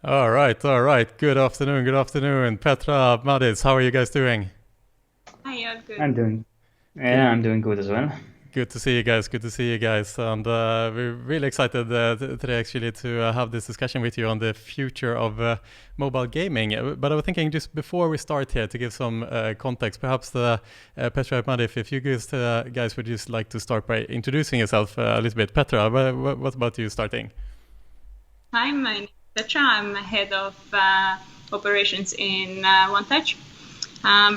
All right, all right. Good afternoon. Petra, Madis, how are you guys doing? Hi, all good. I'm doing, yeah, Good, I'm doing good as well. good to see you guys. Good to see you guys. And we're really excited today actually to have this discussion with you on the future of mobile gaming. But I was thinking just before we start here to give some context, perhaps Petra and Madis, if you guys would just like to start by introducing yourself a little bit. Petra, what about you starting? Hi, my name is Petra. I'm head of operations in 𝗏𝗏𝗏𝗏.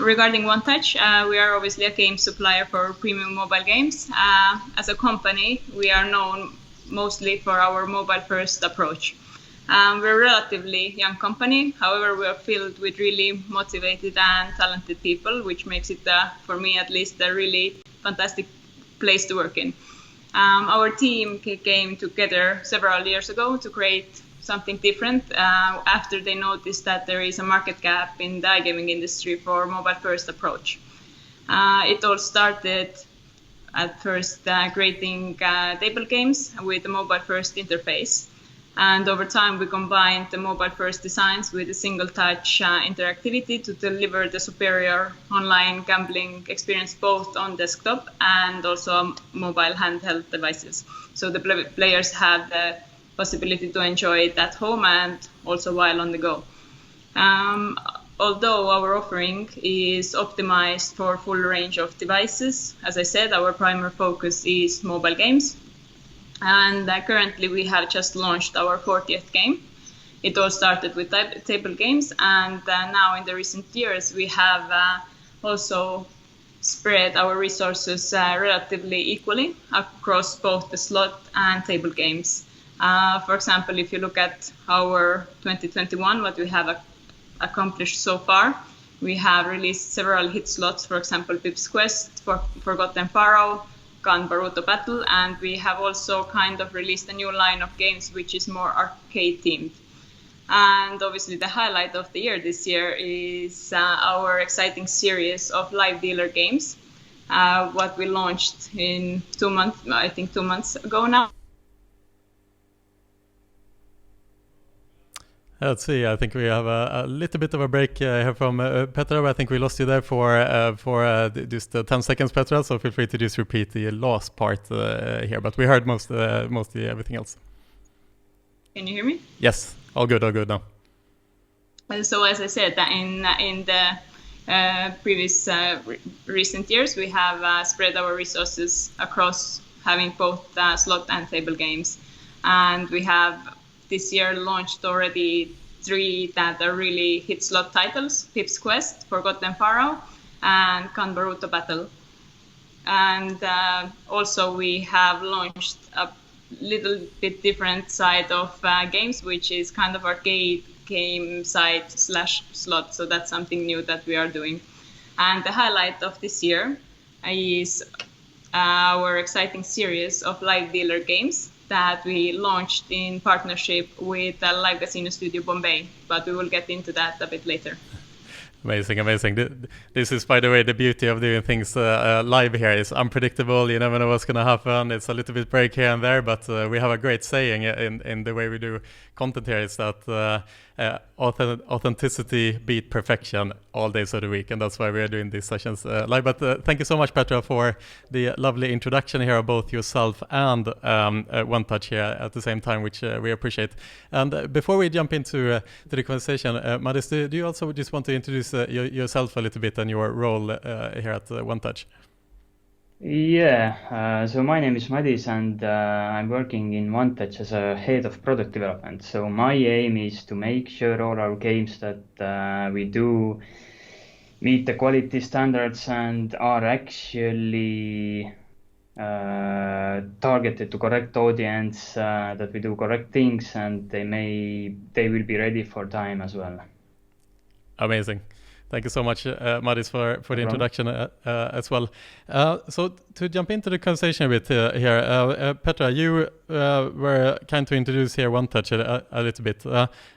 Regarding 𝗏𝗏𝗏𝗏, we are obviously a game supplier for premium mobile games. As a company, we are known mostly for our mobile-first approach. We're a relatively young company. However, we are filled with really motivated and talented people, which makes it, for me at least, a really fantastic place to work in. Our team came together several years ago to create something different after they noticed that there is a market gap in the iGaming industry for mobile-first approach. It all started at first creating table games with a mobile-first interface. And over time, we combined the mobile-first designs with a single-touch interactivity to deliver the superior online gambling experience both on desktop and also on mobile handheld devices. So the players have the possibility to enjoy it at home and also while on the go. Although our offering is optimized for full range of devices, as I said, our primary focus is mobile games. And currently we have just launched our 40th game. It all started with table games, and now in the recent years we have also spread our resources relatively equally across both the slot and table games. For example, if you look at our 2021, what we have accomplished so far, we have released several hit slots, for example, 𝗣𝗶𝗲𝗏𝗏 Quest, 𝗏𝗏𝗏𝗏𝗏𝗏, 𝗏𝗏𝗏𝗏𝗏, and we have also kind of released a new line of games which is more arcade themed. And obviously the highlight of the year this year is our exciting series of live dealer games, what we launched in 2 months, I think 2 months ago now. Let's see. I think we have a little bit of a break here from Petra. I think we lost you there for just 10 seconds, Petra. So feel free to just repeat the last part here. But we heard mostly everything else. Can you hear me? Yes, all good now. And so as I said, in the previous recent years, we have spread our resources across having both slot and table games. And we have this year launched already 3 that are really hit slot titles: 𝗏𝗏𝗏𝗏𝗏 Quest, 𝗏𝗏𝗏𝗏𝗏𝗏, and 𝗏𝗏𝗏𝗏𝗏𝗏𝗏. And also we have launched a little bit different side of games, which is kind of arcade game side / slot. So that's something new that we are doing. And the highlight of this year is our exciting series of live dealer games that we launched in partnership with the live casino studio Bombay, but we will get into that a bit later. Amazing. This is, by the way, the beauty of doing things live here. Is unpredictable. You never know what's going to happen. It's a little bit break here and there, but we have a great saying in the way we do content here is that authenticity beat perfection all days of the week, and that's why we are doing these sessions live. But thank you so much, Petra, for the lovely introduction here of both yourself and 𝗏𝗏𝗏𝗏𝗏 here at the same time, which we appreciate. And before we jump into the conversation, Madis, do you also just want to introduce yourself a little bit and your role here at 𝗏𝗏𝗏𝗏𝗏? Yeah, so my name is Madis, and I'm working in 𝗏𝗏𝗏𝗏𝗏 as a head of product development. So my aim is to make sure all our games that we do meet the quality standards and are actually targeted to correct audience, that we do correct things, and they will be ready for time as well. Amazing. Thank you so much, Madis, for No the problem. introduction as well. So to jump into the conversation a bit here, Petra, you were kind to introduce here 𝗏𝗏𝗏𝗏𝗏 a little bit.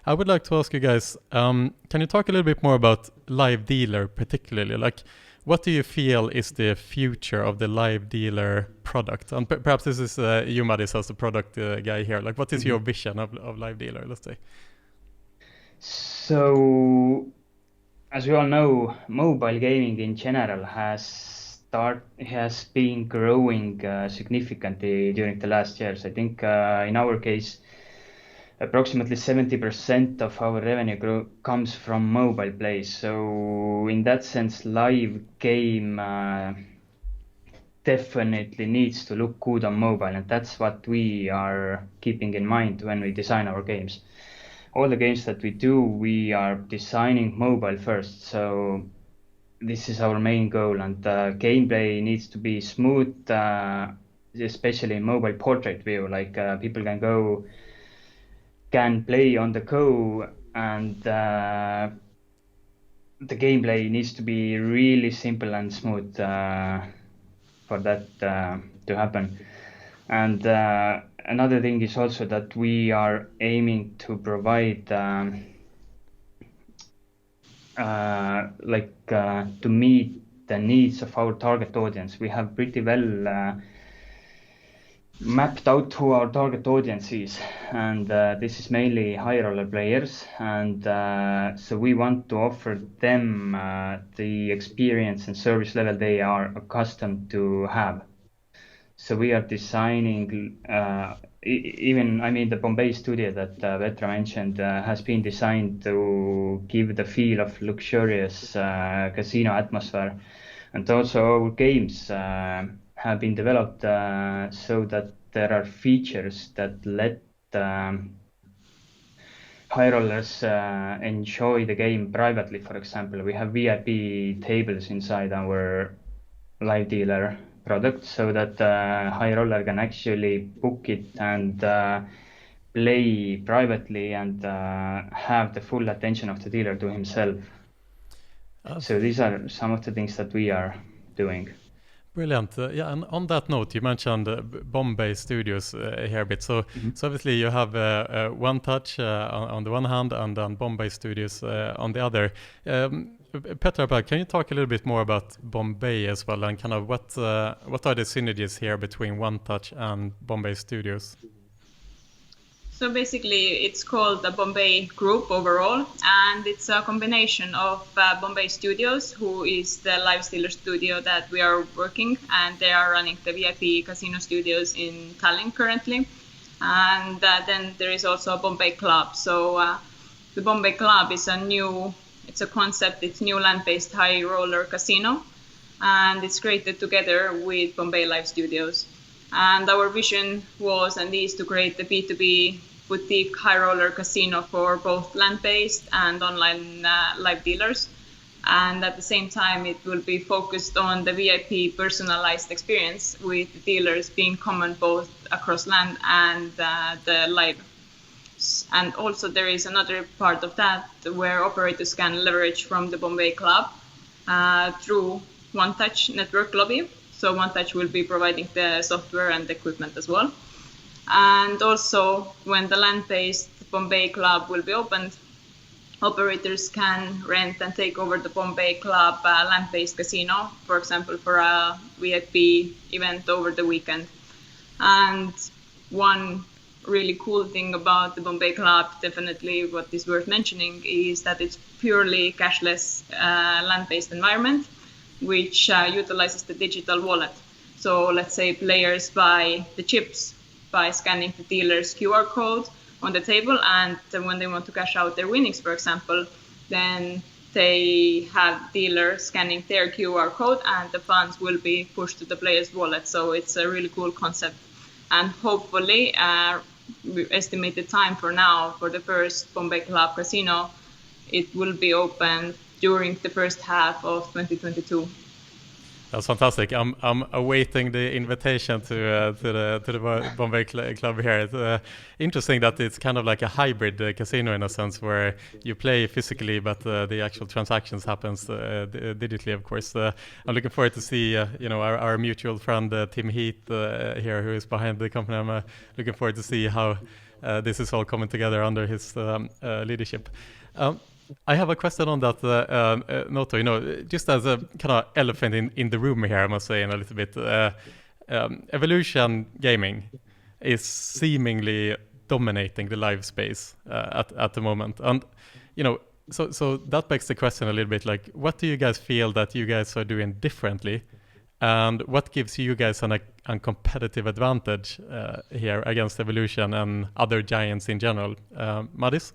I would like to ask you guys, can you talk a little bit more about live dealer particularly? Like, what do you feel is the future of the live dealer product? And perhaps this is you, Madis, as the product guy here. Like, what is your Mhm. vision of live dealer, let's say? So, as we all know, mobile gaming in general has been growing significantly during the last years. I think in our case, approximately 70% of our revenue comes from mobile plays. So in that sense, live game definitely needs to look good on mobile, and that's what we are keeping in mind when we design our games. All the games that we do, we are designing mobile first. So this is our main goal, and gameplay needs to be smooth, especially in mobile portrait view. Like people can play on the go, and the gameplay needs to be really simple and smooth for that to happen. And another thing is also that we are aiming to provide to meet the needs of our target audience. We have pretty well mapped out who our target audience is, and this is mainly high roller players, and so we want to offer them the experience and service level they are accustomed to have. So we are designing, the 𝗏𝗶𝗍 studio that Petra mentioned has been designed to give the feel of luxurious casino atmosphere. And also our games have been developed so that there are features that let high rollers enjoy the game privately. For example, we have VIP tables inside our live dealer product so that high roller can actually book it and play privately and have the full attention of the dealer to himself. So these are some of the things that we are doing. Brilliant. Yeah, and on that note, you mentioned 𝗏𝗶𝗍 Studios here a bit. So obviously you have 𝗏𝗏𝗏𝗏 on the one hand and then 𝗏𝗏𝗍 Studios on the other. Petra, can you talk a little bit more about 𝗏𝗏𝗏𝗏 as well, and kind of what are the synergies here between 𝗏𝗏𝗏𝗏 and 𝗏𝗏𝗏𝗏 Studios? So basically, it's called the 𝗏𝗏𝗏𝗏 Group overall, and it's a combination of 𝗏𝗏𝗏𝗏 Studios, who is the live dealer studio that we are working, and they are running the VIP casino studios in Tallinn currently. And then there is also a 𝗏𝗏𝗏𝗏𝗏. So the 𝗏𝗏𝗏𝗏𝗏 is it's a concept, it's new land-based high roller casino, and it's created together with 𝗏𝗏𝗏𝗏𝗏 Live Studios. And our vision was and is to create the B2B boutique high roller casino for both land-based and online live dealers. And at the same time, it will be focused on the VIP personalized experience, with the dealers being common both across land and the live. And also there is another part of that where operators can leverage from the 𝗏𝗏𝗏𝗏𝗏 through 𝗏𝗏𝗏𝗏𝗏 network lobby. So 𝗏𝗏𝗏𝗏𝗏 will be providing the software and the equipment as well. And also when the land-based 𝗏𝗏𝗏𝗏𝗏𝗏 will be opened, operators can rent and take over the 𝗏𝗏𝗏𝗏𝗏𝗏 land-based casino, for example, for a VIP event over the weekend. And one really cool thing about the 𝗏𝗏𝗏𝗏𝗏𝗏, definitely what is worth mentioning, is that it's purely cashless land-based environment, which utilizes the digital wallet. So let's say players buy the chips by scanning the dealer's QR code on the table, and when they want to cash out their winnings, for example, then they have dealer scanning their QR code and the funds will be pushed to the player's wallet. So it's a really cool concept. And hopefully, we estimated time for now for the first 𝗏𝗏𝗏𝗏𝗏 casino, it will be open during the first half of 2022. That's fantastic. I'm awaiting the invitation to the 𝗏𝗏𝗏𝗏𝗏𝗏 here. It's interesting that it's kind of like a hybrid casino in a sense, where you play physically, but the actual transactions happens digitally, of course. I'm looking forward to see our mutual friend Tim Heath here, who is behind the company. I'm looking forward to see how this is all coming together under his leadership. I have a question on that, Noto. Just as a kind of elephant in the room here, I must say, in a little bit, Evolution Gaming is seemingly dominating the live space at the moment. And so that begs the question a little bit, like, what do you guys feel that you guys are doing differently, and what gives you guys a competitive advantage here against Evolution and other giants in general? Madis?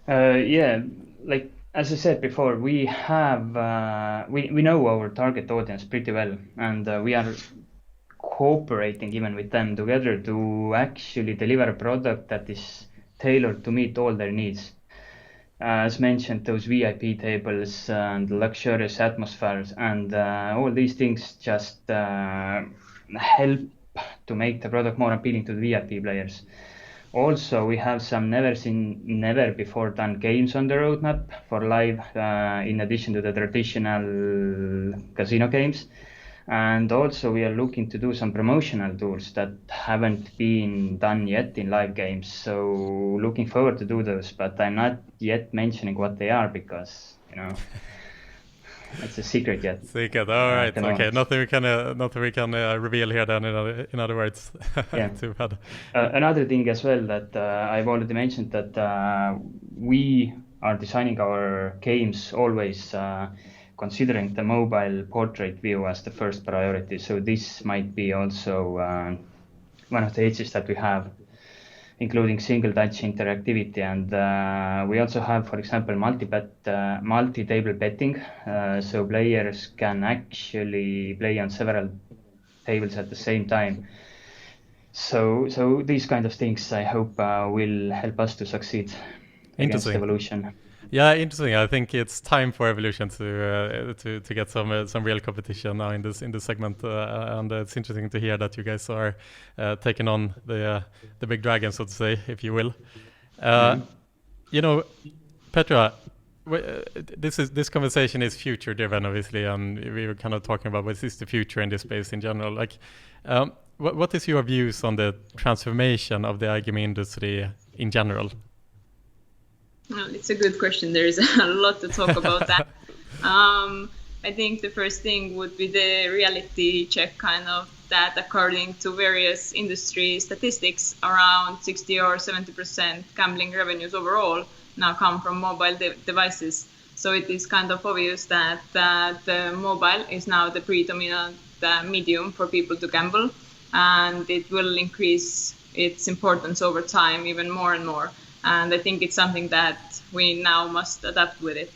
Yeah, like as I said before, we have we know our target audience pretty well, and we are cooperating even with them together to actually deliver a product that is tailored to meet all their needs. As mentioned, those VIP tables and luxurious atmospheres and all these things just help to make the product more appealing to the VIP players. Also, we have some never before done games on the roadmap for live, in addition to the traditional casino games. And also we are looking to do some promotional tools that haven't been done yet in live games. So looking forward to do those, but I'm not yet mentioning what they are because, it's a secret yet. Secret, all right, okay. Nothing we can reveal here then, in other words. Yeah. Too bad. Another thing as well that I've already mentioned, that we are designing our games always considering the mobile portrait view as the first priority. So this might be also one of the edges that we have, including single touch interactivity. And we also have, for example, multi-table betting. So players can actually play on several tables at the same time. So these kind of things, I hope, will help us to succeed against Evolution. Yeah, interesting. I think it's time for Evolution to get some real competition now in this segment, and it's interesting to hear that you guys are taking on the big dragon, so to say, if you will. Petra, this conversation is future driven, obviously, and we were kind of talking about what is the future in this space in general. Like, what is your views on the transformation of the iGaming industry in general? Well, it's a good question. There is a lot to talk about that. I think the first thing would be the reality check, kind of, that according to various industry statistics, around 60 or 70% gambling revenues overall now come from mobile devices. So it is kind of obvious that the mobile is now the predominant medium for people to gamble, and it will increase its importance over time even more and more. And I think it's something that we now must adapt with it.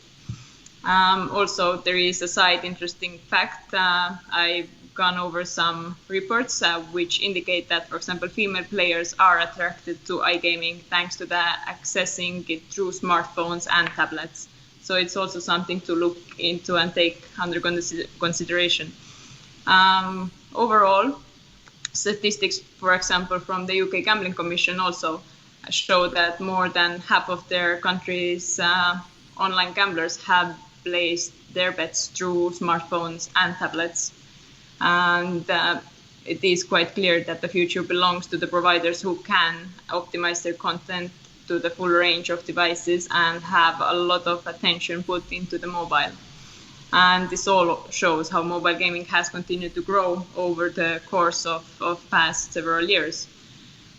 Also, there is a side interesting fact. I've gone over some reports which indicate that, for example, female players are attracted to iGaming thanks to the accessing it through smartphones and tablets. So it's also something to look into and take under consideration. Overall, statistics, for example, from the UK Gambling Commission also show that more than half of their country's online gamblers have placed their bets through smartphones and tablets. And it is quite clear that the future belongs to the providers who can optimize their content to the full range of devices and have a lot of attention put into the mobile. And this all shows how mobile gaming has continued to grow over the course of past several years.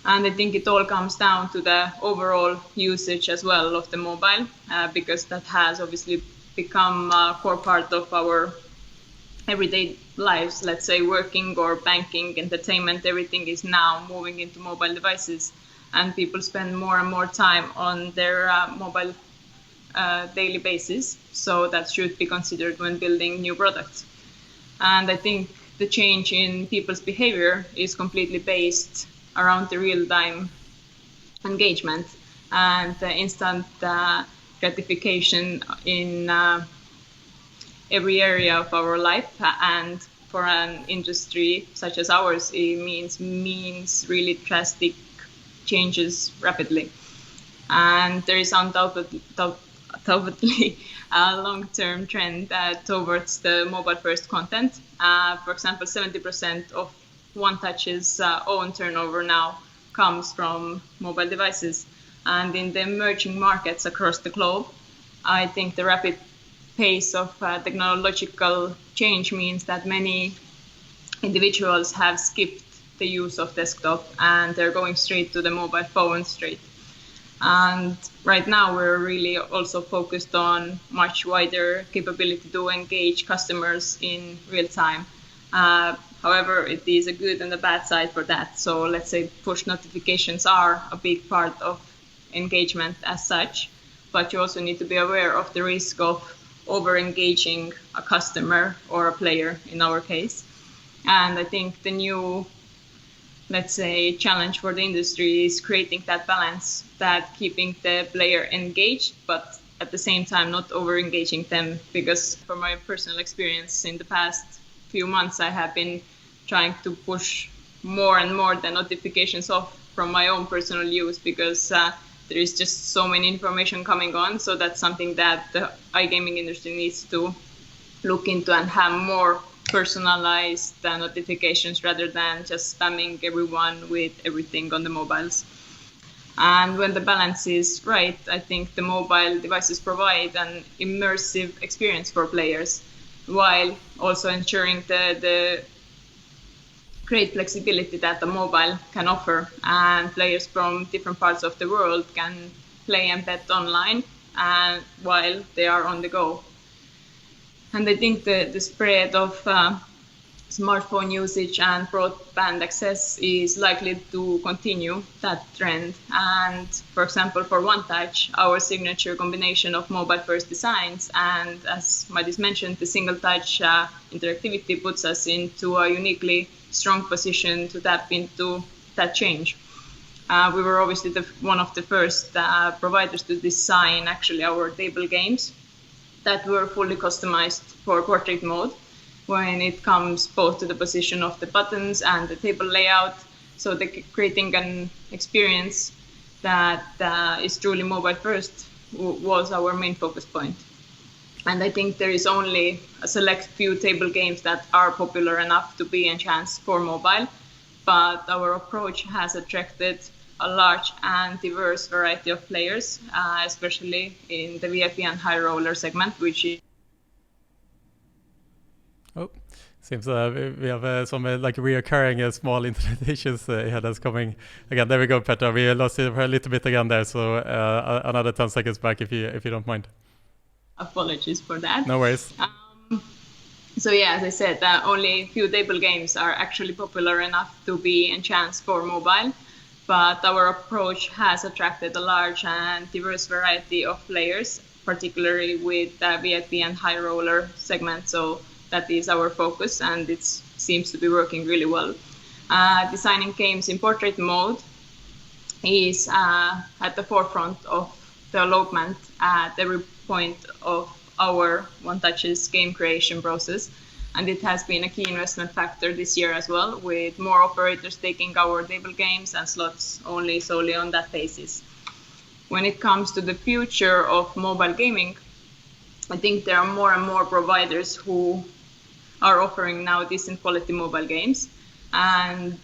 And I think it all comes down to the overall usage as well of the mobile, because that has obviously become a core part of our everyday lives. Let's say working or banking, entertainment, everything is now moving into mobile devices. And people spend more and more time on their mobile daily basis. So that should be considered when building new products. And I think the change in people's behavior is completely based around the real-time engagement and the instant gratification in every area of our life. And for an industry such as ours, it means really drastic changes rapidly. And there is undoubtedly a long-term trend towards the mobile-first content. For example, 70% of OneTouch's own turnover now comes from mobile devices. And in the emerging markets across the globe, I think the rapid pace of technological change means that many individuals have skipped the use of desktop, and they're going straight to the mobile phone straight. And right now we're really also focused on much wider capability to engage customers in real time. However, it is a good and a bad side for that. So let's say push notifications are a big part of engagement as such, but you also need to be aware of the risk of over-engaging a customer or a player in our case. And I think the new, let's say, challenge for the industry is creating that balance, that keeping the player engaged, but at the same time not over-engaging them. Because from my personal experience in the past few months, I have been trying to push more and more the notifications off from my own personal use, because there is just so many information coming on. So that's something that the iGaming industry needs to look into and have more personalized notifications rather than just spamming everyone with everything on the mobiles. And when the balance is right, I think the mobile devices provide an immersive experience for players, while also ensuring the great flexibility that the mobile can offer. And players from different parts of the world can play and bet online while they are on the go. And I think the spread of smartphone usage and broadband access is likely to continue that trend. And for example, for 𝗏𝗏𝗏𝗏, our signature combination of mobile-first designs and, as Madis mentioned, the single-touch interactivity puts us into a uniquely strong position to tap into that change. We were obviously one of the first providers to design actually our table games that were fully customized for portrait mode when it comes both to the position of the buttons and the table layout. So creating an experience that is truly mobile first was our main focus point. And I think there is only a select few table games that are popular enough to be enhanced for mobile, but our approach has attracted a large and diverse variety of players, especially in the VIP and high roller segment, which is... Oh, seems we have some like reoccurring small internet issues here that's coming again. There we go, Petra. We lost it for a little bit again there, so another 10 seconds back if you don't mind. Apologies for that. No worries. So yeah, as I said, only few table games are actually popular enough to be enhanced for mobile, but our approach has attracted a large and diverse variety of players, particularly with the VIP and high roller segment. So that is our focus, and it seems to be working really well. Designing games in portrait mode is at the forefront of development at every point of our 𝗏𝗏𝗏𝗏's game creation process. And it has been a key investment factor this year as well, with more operators taking our table games and slots only solely on that basis. When it comes to the future of mobile gaming, I think there are more and more providers who are offering now decent quality mobile games. And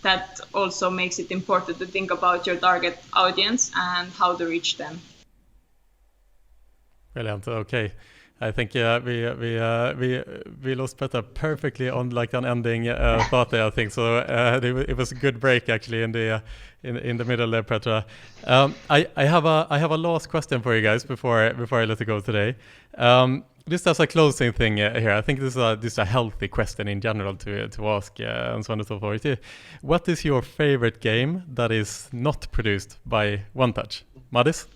that also makes it important to think about your target audience and how to reach them. Brilliant. Okay, I think we lost Petra perfectly on like an ending thought there. I think so. It was a good break actually in the middle there, Petra. I have a last question for you guys before I let you go today. Just as a closing thing here, I think this is a healthy question in general to ask and so on and so forth. What is your favorite game that is not produced by 𝗏𝗏𝗏𝗏? Madis?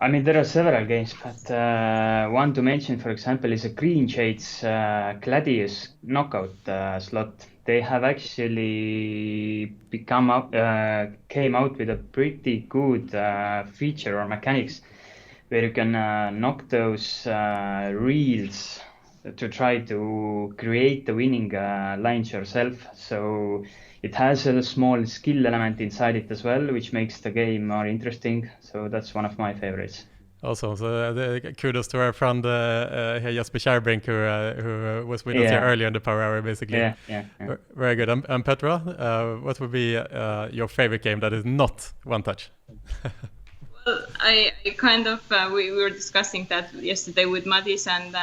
I mean, there are several games, but one to mention, for example, is a Green Shades Gladius knockout slot. They have actually came out with a pretty good feature or mechanics where you can knock those reels to try to create the winning lines yourself. So it has a small skill element inside it as well, which makes the game more interesting. So that's one of my favorites. Awesome. So kudos to our friend 𝗥𝗂𝗏𝗏𝗏𝗏, who was with us here earlier in the Power Hour, basically. Yeah. Very good. And Petra, what would be your favorite game that is not 𝗏𝗏𝗏𝗏? Well, I kind of we were discussing that yesterday with Madis, and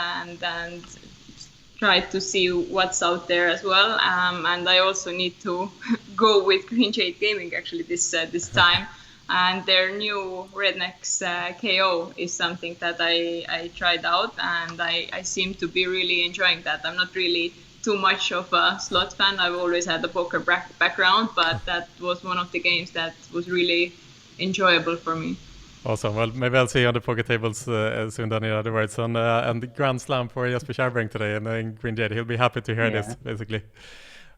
try to see what's out there as well. And I also need to go with Green Jade Gaming actually this time. And their new Rednecks KO is something that I tried out, and I seem to be really enjoying that. I'm not really too much of a slot fan. I've always had a poker background, but that was one of the games that was really enjoyable for me. Awesome. Well, maybe I'll see you on the poker tables soon, then, in other words. And the Grand Slam for 𝗣𝗶𝗲𝗵 today and in Green Jade. He'll be happy to hear this, basically.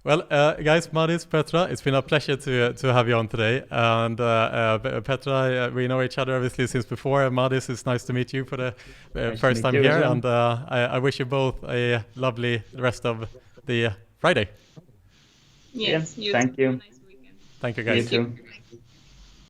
Well, guys, Madis, Petra, it's been a pleasure to have you on today. And Petra, we know each other obviously since before. Madis, it's nice to meet you for the first time here. And I wish you both a lovely rest of the Friday. Yes, thank you. Nice weekend. Thank you, guys. You too.